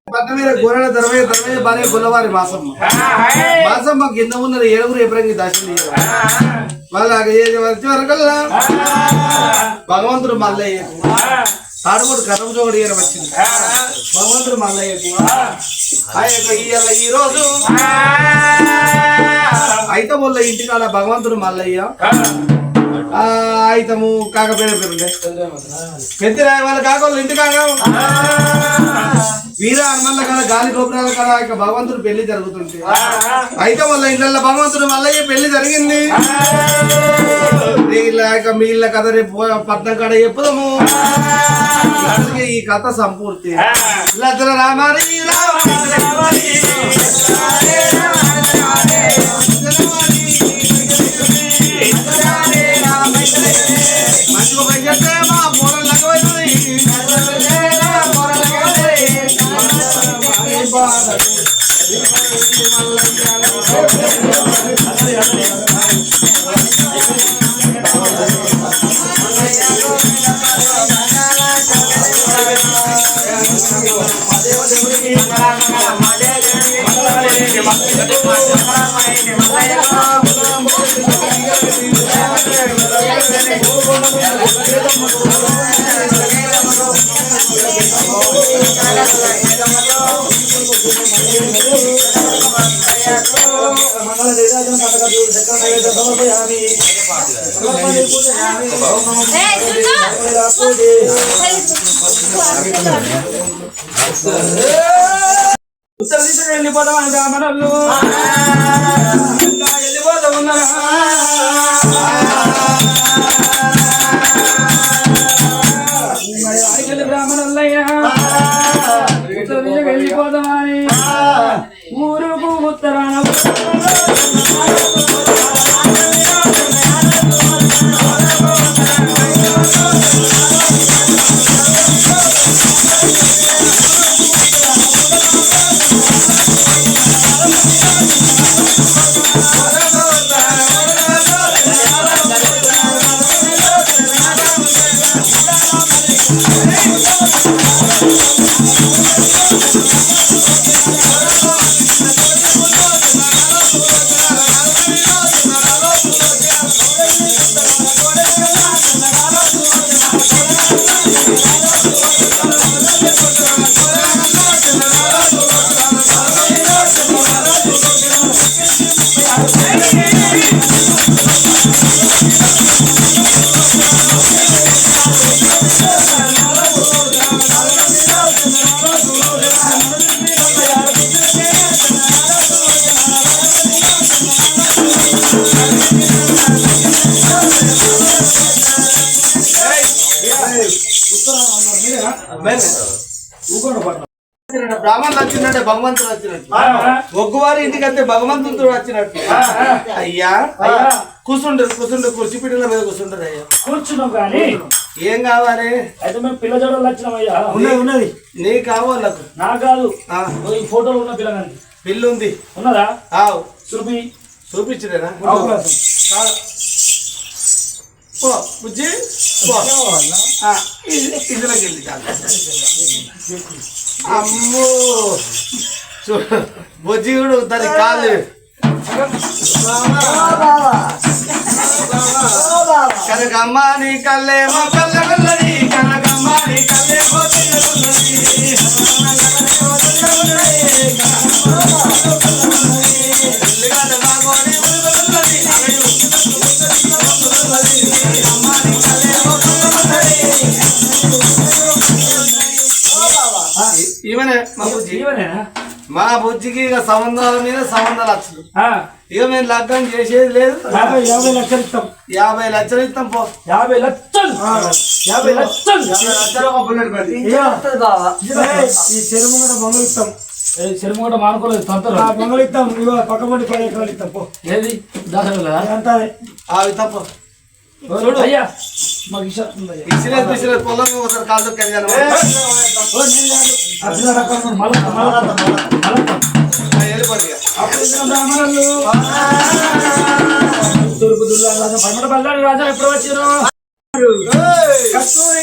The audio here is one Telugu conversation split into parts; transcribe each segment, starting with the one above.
పట్టమీద గోరల దర్వే భార్య గొల్లవారి మాసమ్మ మాసమ్మ కింద ఉన్నది ఏడుగురు ఎప్పుడంగి దర్శనం వాళ్ళకి వచ్చే వరకల్లా భగవంతుడు మల్లయ్యకు తాడుమూడు కథం చోడు వచ్చింది భగవంతుడు మల్లయ్యకు ఇవాళ ఈ రోజు అయితే వాళ్ళ ఇంటికాడ భగవంతుడు మల్లయ్య అయితము కాకపోయిన పేరుండే పెద్ద వాళ్ళ కాకోళ్ళు ఇంటి కాక వీర హనుమల్ల కాడ గాలి గోపురాల కాడ ఇక భగవంతుడు పెళ్లి జరుగుతుంటే అయితే వాళ్ళ ఇంట్లో భగవంతుడు మల్లయ్య పెళ్లి జరిగింది ఇక మిగిలిన కథ రేపు పట్నం కాడ చెప్పుదాము ఈ కథ సంపూర్తి లచ్చన రామారి మంచిగా పని చేస్తే మా మూలం లెక్కవుతుంది ఉత్తర దిశగా వెళ్ళిపోతామని బ్రాహ్మణులు వెళ్ళిపోతా ఉన్నారా బ్రాహ్మణులయ్యా ఉత్తర దిశగా వెళ్ళిపోతామని ఊరుకు ఉత్తరాన బ్రాహ్మణులు వచ్చినట్టే భగవంతుడు వచ్చినట్టు ఒగ్గువారి ఇంటికి వస్తే భగవంతుడు వచ్చినట్టు అయ్యా కూర్చుంటారు కుర్చీపీఠల మీద కూర్చుంటారు అయ్యా కూర్చున్నాం కానీ ఏం కావాలి అయితే మేము పిల్ల జోడలు వచ్చినాం అయ్యా ఉన్నది నీకు కావాలి నాకు కాదు ఈ ఫోటోలు ఉన్న పిల్లగానికి పిల్లు ఉంది ఉన్నదా చూపించలేనా బుజ్జి ఇందులోకి వెళ్ళి అమ్మో బొజ్జి కూడా దాని కాదు కనకమ్మ నీ కల్లేమో కల్లగల్లది కనకమ్మ నీ కల్లేమో ఈమెనే మా బుజ్జికి ఇక సంబంధాల మీద సంబంధాలు వచ్చదు ఇక మేము లగ్గం చేసేది లేదు 50 లక్షలు ఇస్తాం 50 లక్షలు ఇస్తాం పో 50 లక్షలు ఈ చెరువు కూడా బొమ్మలు ఇస్తాం చెరువు కూడా మానుకోలేదు బొమ్మలు ఇస్తాం ఇక పక్క పండి 10 ఎకరాలు ఇస్తాం పో ఏది అంతా అవి తప్ప చూడు అయ్యా మాకు ఇసిరేది పొలం ఒకసారి కాళ్ళు కెళ్ళాను తూర్పు దుల్లా పడమట బల్లాడి రాజా ఎప్పుడు వచ్చారు కస్తూరి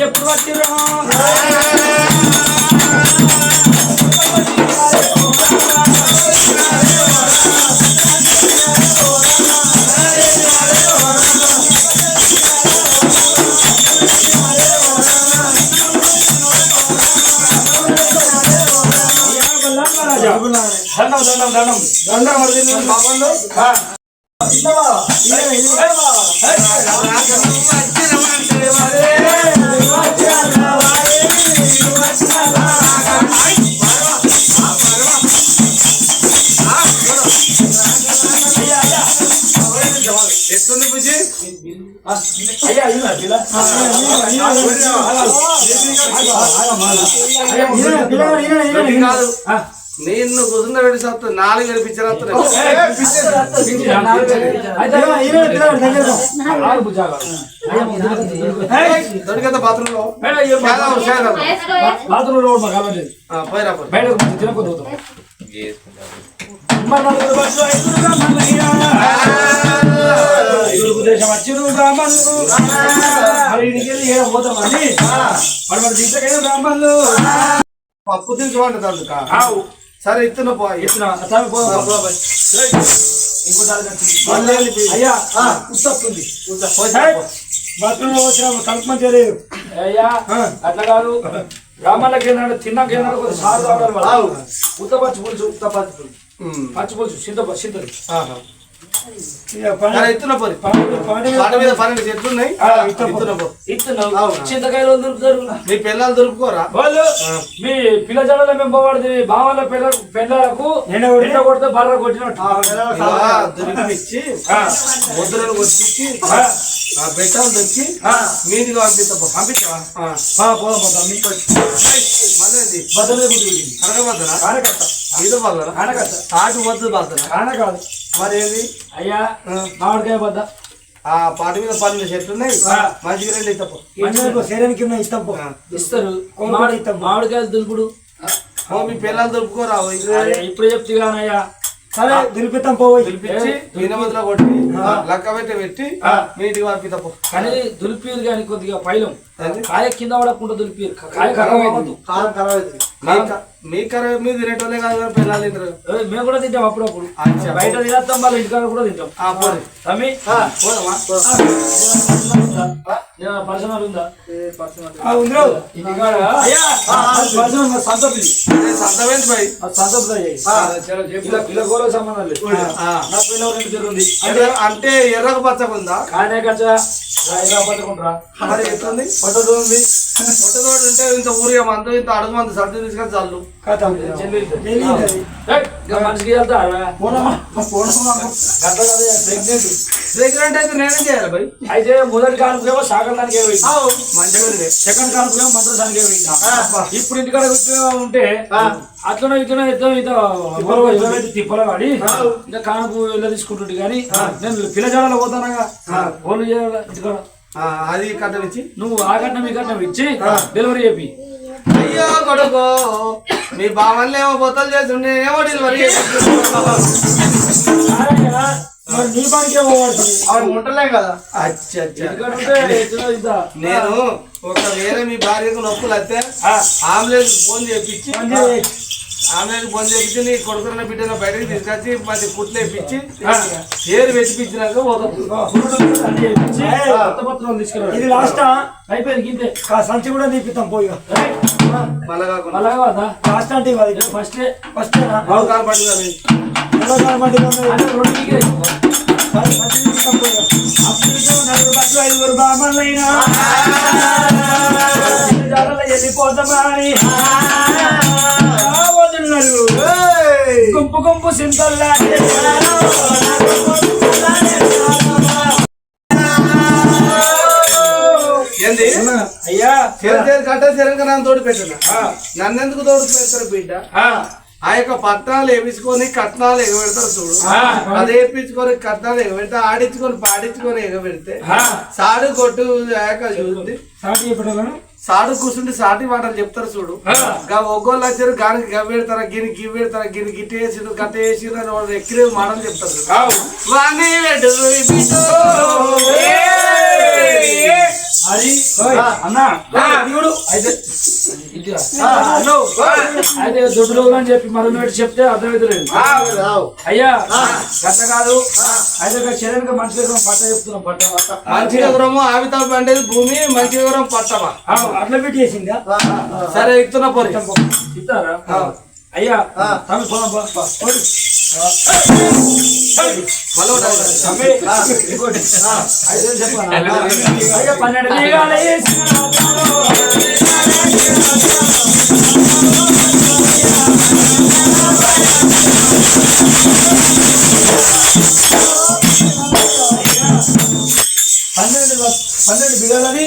ఎప్పుడు వచ్చిర్రు ఎట్లుంది బుజ్జి కాదు నేను కుదున్న పెట్టి వస్తా 4 గెలిపించారు దొరికేత బాత్రూమ్ లో పోయిరా దేశం వచ్చిరు బ్రాహ్మణులు పోతామని బ్రాహ్మణులు పప్పు తీసుకోండి అందుక సరే ఇస్తున్నా అయ్యా ఉస్తుంది బాత్రూంలో వచ్చిన కలుపు చేయలేదు అయ్యా అట్లా కాదు బ్రాహ్మణులకి ఏనాడు తిన్నాక ఏనాడు కొంచెం సారు తాగడం ఉత్త పచ్చి పులుసు పచ్చి పులుసు చింతలు చింతకాయలు దొరుకుతారు మీ పిల్లలు దొరుకుకోరా వాళ్ళు మీ పిల్ల జడలో మేము పోవాడిది బావాల పిల్లలకు ఎండ కొడితే బర్ర కొట్టినట్టు దొరికిచ్చి ముద్రలు కొట్టించి బెట్టాలు దొరికి మీదికి పంపించావా తాటి వద్దు బద్దనా కాదు మరేది అయ్యా మామిడికాయ బద్ద ఆ పాటి మీద 12 చెట్లు ఉన్నాయి మంచిగా 2 ఇస్తాపు శరీరానికి ఇస్తారు మామిడికాయలు దులుపుడు మీ పిల్లలు దులుపుకోరా ఇప్పుడు చెప్తానయ్యా సరే దులిపిస్తాం పోయి దులిపించి వినమతిలో కొట్టి లక్క పెట్టి నీటికి పంపిస్తాం కానీ దులిపిరు కానీ కొద్దిగా పైలం కాయ కింద పడకుండా దులిపిరు కాయ ఖరాబ్ అవ్వద్దు కారం ఖరాబ్ అవుతుంది మీ కర్ర మీద తినేటోళ్ళే కాదు పిల్లలు తింటారు మేము కూడా తింటాం అప్పుడప్పుడు బయట తినేస్తాం వాళ్ళ ఇంటికాడ కూడా తింటాం తమ్మి పర్సనల్ ఉందా పిల్లగోలకు సంబంధం లేదు అంటే ఎర్రకు పచ్చకుందా కానే కచ్చ పచ్చకుంటారా మరి ఎట్లుంది పొట్టతో ఉంది పొట్టతో ఉంటే ఇంత ఊరిగా మందు ఇంత అడుగు మంది సర్ది తీసుకొని చల్లు మనిషికి వెళ్తా ప్రెగ్నెంట్ అయితే నేనేం చేయాలి భయ్ అయితే మొదటి కానుకేమో సాగడానికి మంచిగా సెకండ్ కానుకేమో మంత్రసానికి ఇప్పుడు ఇంటికాడ ఉంటే అట్లనే ఇట్లనే తిప్పల వాడి ఇంకా కానుకు వెళ్ళ తీసుకుంటుంటే కానీ నేను పిల్లజాడలో పోతానగా ఫోన్లు చేయాలి ఇంటికాడ అది కట్టం ఇచ్చి నువ్వు ఆ కట్నం ఈ కట్నం ఇచ్చి డెలివరీ చెప్పి అయ్యో కొడుకో మీ బావన్లు ఏమో బొత్తలు చేస్తుండే ఏమో డెలివరీ నీ పనికే పోవాల్సింది ఆవిడ ఉంటలే కదా నేను ఒకవేళ మీ భార్యకు నొప్పులు వస్తే ఆంబులెన్స్ ఫోన్ చేపించి నీ కొడుకున్న బిడ్డను బయటకు తీసుకొచ్చి మంచి కుట్లు వేపించి ఏరు వెతిపించినాక ఇది లాస్ట్ అయిపోయింది గింతే సంచి కూడా తీపిస్తాం పోయి మళ్ళా లాస్ట్ అంటే ఫస్ట్ పట్టు ఐదుగురు బామలైనా వెళ్ళిపోతామని వదులున్నారు గుంపు గుంపు సింతల్లా ఏంది అయ్యా కట్ట శరంగా తోడు పెట్టిన నన్నెందుకు తోడు పెడతారు బిడ్డ ఆ యొక్క పట్నాలు వేపించుకొని కట్నాలు ఎగబెడతారు చూడు అది వేపించుకొని కట్నాలు ఎగబెడితే ఆడించుకొని పాడించుకొని ఎగబెడితే సాడు కొట్టు చూస్తుంది సాడు కూర్చుంటే సాటి మాటలు చెప్తారు చూడు ఒగ్గోళ్ళు వచ్చారు గానికి గవ్వెడతారా గిని గివ్వెడతారా గిని గిట్టి వేసిరు గట్ట వేసిరు అని వాళ్ళు ఎక్కిరే మాటలు చెప్తారు అది అన్నా అయితే అయితే దొడ్డులో అని చెప్పి మరొకటి చెప్తే అర్థమవుతలేదు అయ్యా గట్ల కాదు అయితే శరీరంగా మంచి పట్ట చెప్తున్నాం పట్ట మంచి ఎగురము ఆవిత పండేది భూమి మంచి ఎగురం పట్టమా అట్లా పెట్టి చేసిందా సరే ఇస్తున్నా పోరి ఇస్తారా అయ్యా తమి పన్నెండు బిగాలని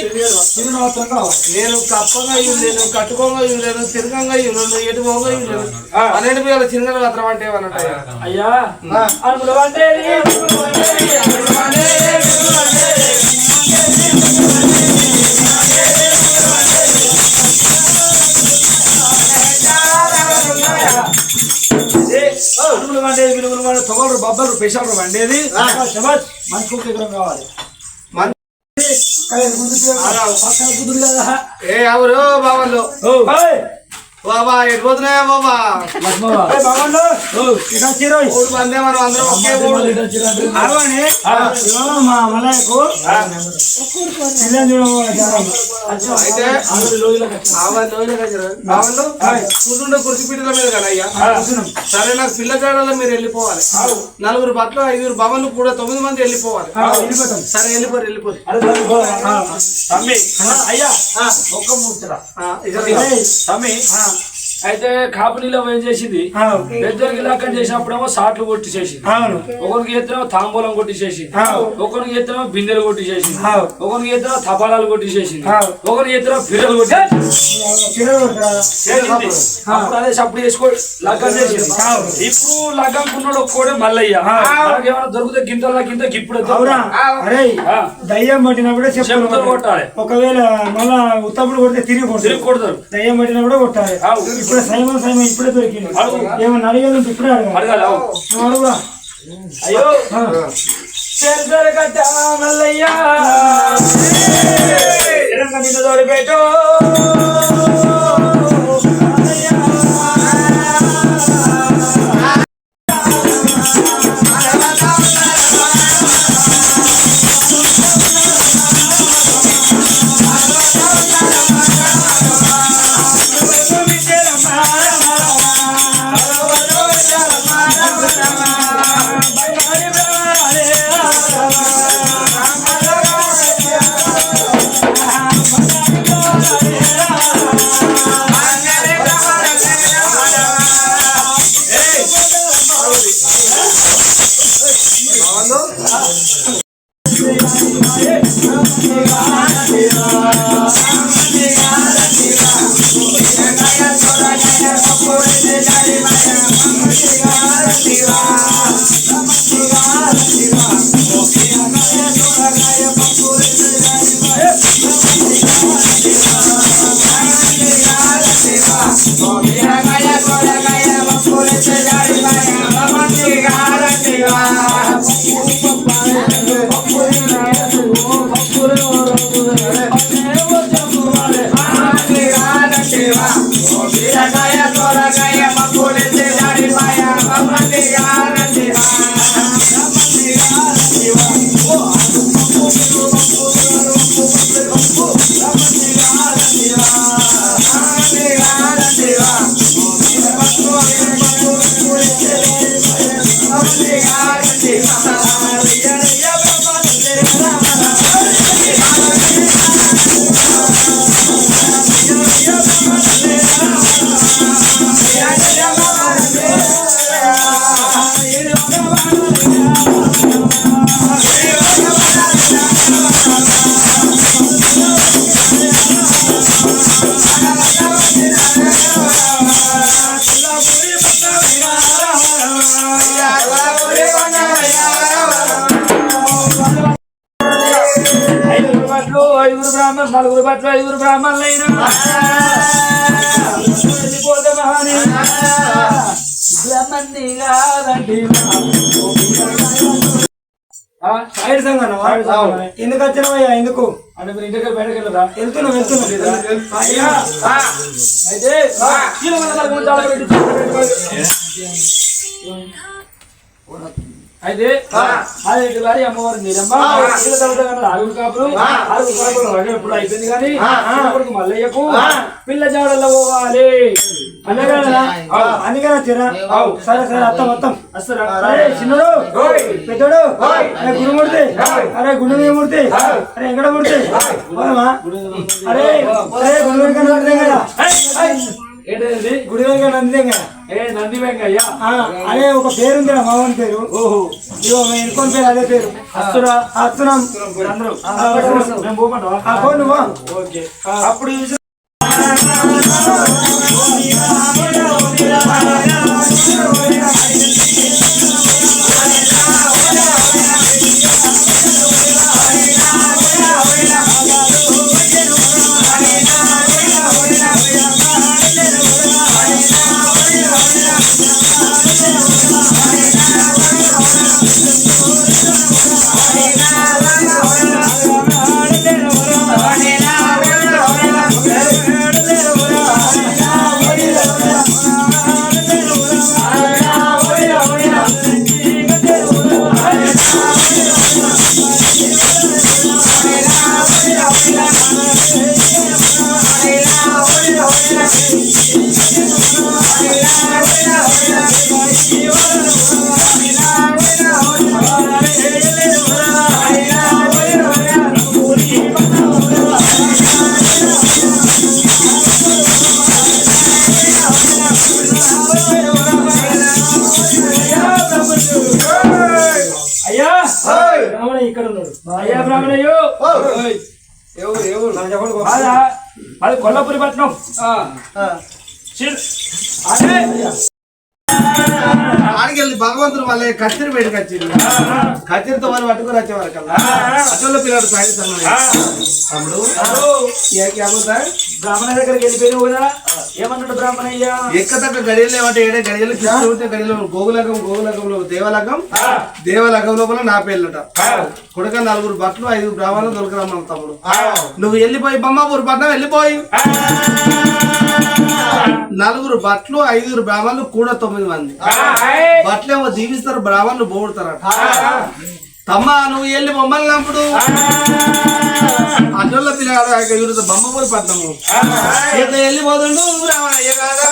నేను కప్పగా ఇవ్వలేను కట్టుకోగా ఇవ్వలేను తిరగంగా ఇవ్వలేను ఎటుకోగా ఇవ్వలేను 12 బిగాల చిన్న మాత్రం అంటే ఏమన్నట్టు అయ్యా అనుకులు అంటే వండేది విలువలు వాడు తొగలు బొబ్బలు పెసాలు వండేది మంచి కుక్క ఎకరం కావాలి కుదురు కదా ఏ ఎవరు బాబాలు బాబా ఎడిపోతున్నాయా బాబా మందే మనం అందరం అయితే కూర్చుంటే కుర్చీ పీటల మీద కదా అయ్యా సరే నాకు పిల్ల జాడలో మీరు వెళ్ళిపోవాలి 4 బట్టలు 5 భవన్లు కూడా 9 మంది వెళ్ళిపోవాలి సరే వెళ్ళిపోరు అయ్యా ఒక్క ముచ్చరా తమ్మి అయితే కాపునీలో ఏం చేసింది పెద్దరికి లెక్కన చేసినప్పుడేమో సాట్లు కొట్టి చేసింది ఒకరికి ఎత్తేమో తాంబూలం కొట్టి చేసింది ఒకరికి ఎత్తేమో బిందెలు కొట్టి చేసింది ఒకరికి ఎత్తేమో తపాలాలు కొట్టి చేసింది ఒకరికి ఎత్తేమో పిల్లలు కొట్టి అప్పుడు అదే సప్పుడు చేసుకో లగ్గం చేసింది ఇప్పుడు లగ్గం కున్నాడు ఒక్కడే మల్లయ్య ఏమైనా దొరికితే గింతల గింత ఇప్పుడు దయ్యం పట్టినప్పుడే చెప్పులు కొట్టాలి ఒకవేళ మళ్ళా ఉత్తప్పుడు కొడితే తిరిగి కొడతారు దయ్యం పట్టినప్పుడే కొట్టాలి ఇప్పుడు సైమన్ ఇప్పుడే దొరికింది ఏమన్నా అడిగేది ఇప్పుడే అడగాలి అడుగురా అయ్యో కట్ట మల్లయ్యా పెట్టు ఐదుగురు భట్లు ఐదుగురు బ్రాహ్మణులు నలుగురు భట్లు ఐదుగురు బ్రాహ్మణులైన వెళ్ళిపోతే మహాని బ్రహ్మణి కాదండి సైడ్ సంగనవా? ఎందుకు వచ్చినావయ్యా? ఎందుకు అంటే మీరు ఇంటికి బయటకు వెళ్ళరా? వెళ్తున్నాం అయ్యా అయితే అయితే అదే వారి అమ్మవారు మీరమ్మ ఆరుగురు కాపులు ఆరుగురు కాపులు ఎప్పుడు అయిపోయింది కానీ కొడుకు మల్లయ్యకు పిల్ల జాడల్లో పోవాలి అందుకని వచ్చిరా? సరే సరే అత్తం మొత్తం వస్తారా? అరే చిన్నడు పెద్దోడు అరే గుడి ముడితే అరే గుడి మీద ముడితే అరే ఎక్కడ ముడితే పోదమ్మా? అరే అరే గుడి వెనక నందిదే కదా, ఏంటండి గుడి వెనక నందిదే కదా. నంది వెంకయ్య అరే ఒక పేరుంది రా మామూలు పేరు. ఓహో ఇదిగో మేము ఎన్నుకొని పేరు అదే పేరు. వస్తురా వస్తున్నాం అందరూ. మేము పోమంటావా? నువ్వు ఓకే అప్పుడు అయ్యా ఇక్కడ ఉన్నాడు. అయ్యా బ్రాహ్మణయ్యో అది కొల్లాపురి పట్నం ఆడికెళ్ళి భగవంతుడు వాళ్ళ కత్తిరి బయటకు వచ్చింది. కత్తిరితో వాళ్ళు పట్టుకుని వచ్చేవారు కదా అసలు పిల్లడు తమ్ముడు బ్రాహ్మణ దగ్గరికి వెళ్ళిపోయినావు కదా, ఏమన్నాడు బ్రాహ్మణయ్య? ఎక్కదక్క గడియలు ఏమంటే ఏడే గడియలు కృష్ణ ఉంటే గడియలో గోగులకంలో దేవలగం లోపల నా పేర్లట కొడుక నలుగురు బట్టలు ఐదుగురు బ్రాహ్మణులు దొరకరమ్మను తమ్ముడు. నువ్వు వెళ్ళిపోయి బొమ్మపూరు పట్నం వెళ్ళిపోయి నలుగురు బట్టలు ఐదుగురు బ్రాహ్మణులు కూడా 9 మంది బట్టలేమో దీవిస్తారు, బ్రాహ్మణులు పోగొడతారట. తమ్మ నువ్వు వెళ్ళి బొమ్మలు నంపుడు అడ్డోళ్ళ పిల్లడు బొమ్మపూరి పట్నము వెళ్ళిపోతుండు బ్రాహ్మణయ్య కాదా